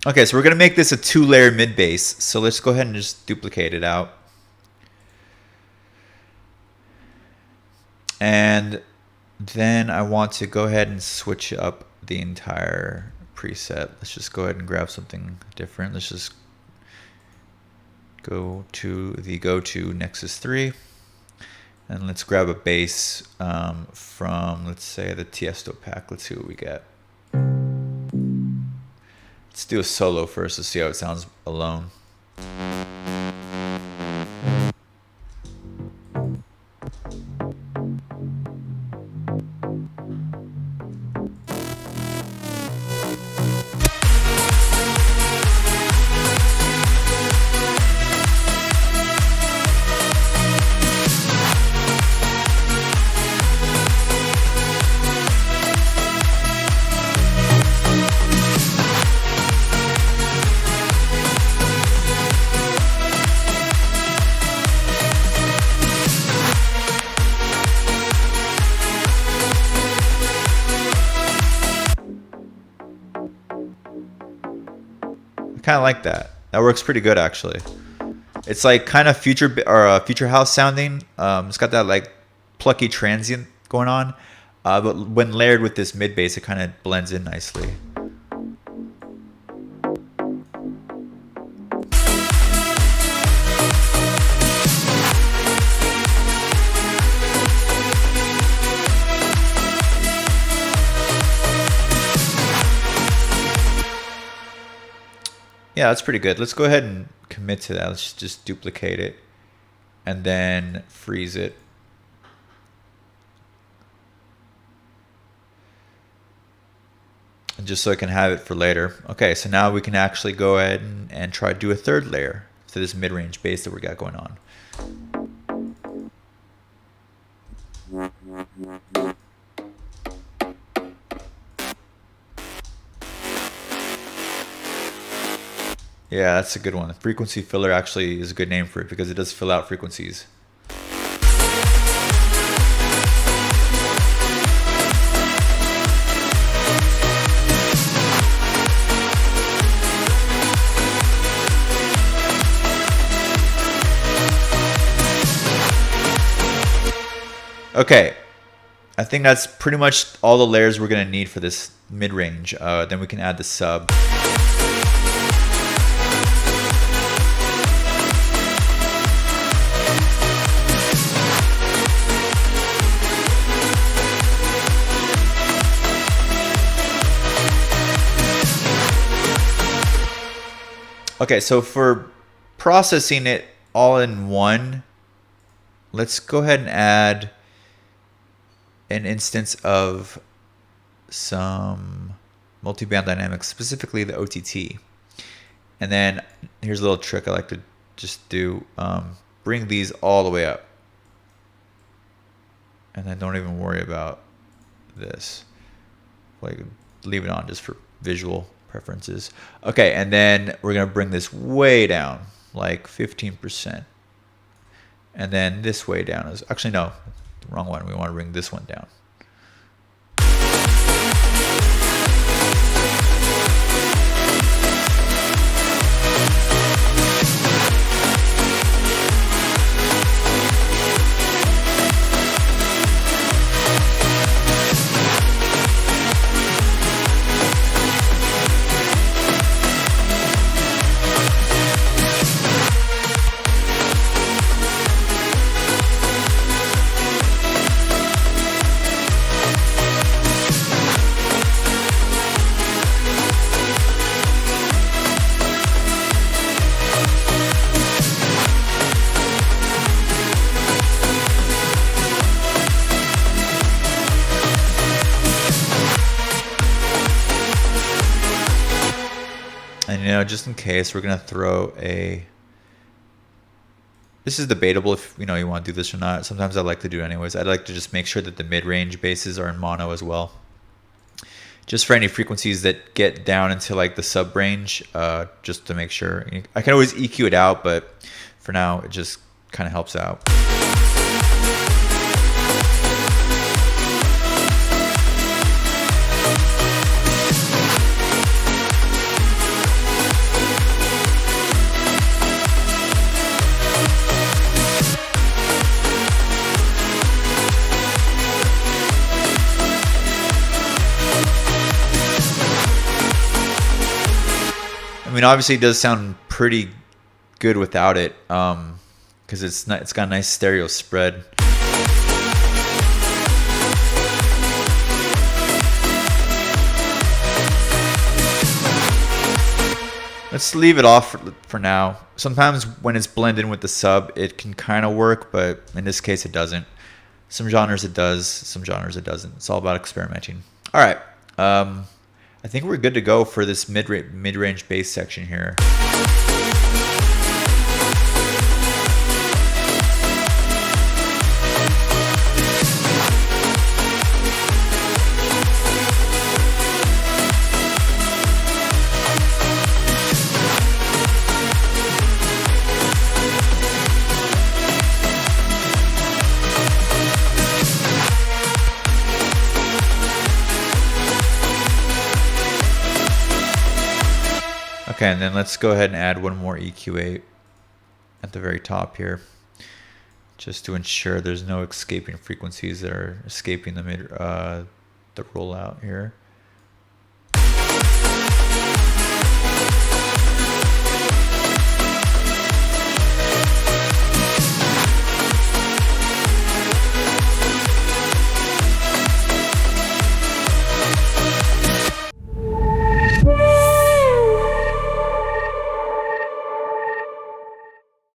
Okay, so we're gonna make this a 2-layer mid bass. So let's go ahead and just duplicate it out. And then I want to go ahead and switch up the entire preset. Let's just go ahead and grab something different. Let's just go to the go-to Nexus 3. And let's grab a bass from, let's say, the Tiesto pack. Let's see what we get. Let's do a solo first to see how it sounds alone. Kind of like that. That works pretty good actually. It's like kind of future house sounding. It's got that like plucky transient going on, but when layered with this mid bass, it kind of blends in nicely. Yeah, that's pretty good. Let's go ahead and commit to that. Let's just duplicate it and then freeze it. And just so I can have it for later. Okay, so now we can actually go ahead and try to do a 3rd layer to this mid-range bass that we got going on. Yeah, that's a good one. Frequency filler actually is a good name for it because it does fill out frequencies. Okay, I think that's pretty much all the layers we're gonna need for this mid-range. Then we can add the sub. Okay, so for processing it all in one, let's go ahead and add an instance of some multi-band dynamics, specifically the OTT. And then here's a little trick I like to just do. Bring these all the way up. And then don't even worry about this. Like, leave it on just for visual preferences. Okay, and then we're going to bring this way down, like 15%. And then this way down is, actually no, the wrong one. We want to bring this one down. And just in case, we're gonna throw a. This is debatable if you want to do this or not. Sometimes I like to do it anyways. I'd like to just make sure that the mid-range basses are in mono as well, just for any frequencies that get down into like the sub range. Just to make sure. I can always EQ it out, but for now, it just kind of helps out. mean, obviously it does sound pretty good without it, because it's got a nice stereo spread. Let's leave it off for now. Sometimes when it's blended with the sub, it can kind of work, but in this case, it doesn't. Some genres it does, some genres it doesn't. It's all about experimenting. All right. I think we're good to go for this mid-range bass section here. Okay, and then let's go ahead and add one more EQ8 at the very top here, just to ensure there's no escaping frequencies that are escaping the rollout here.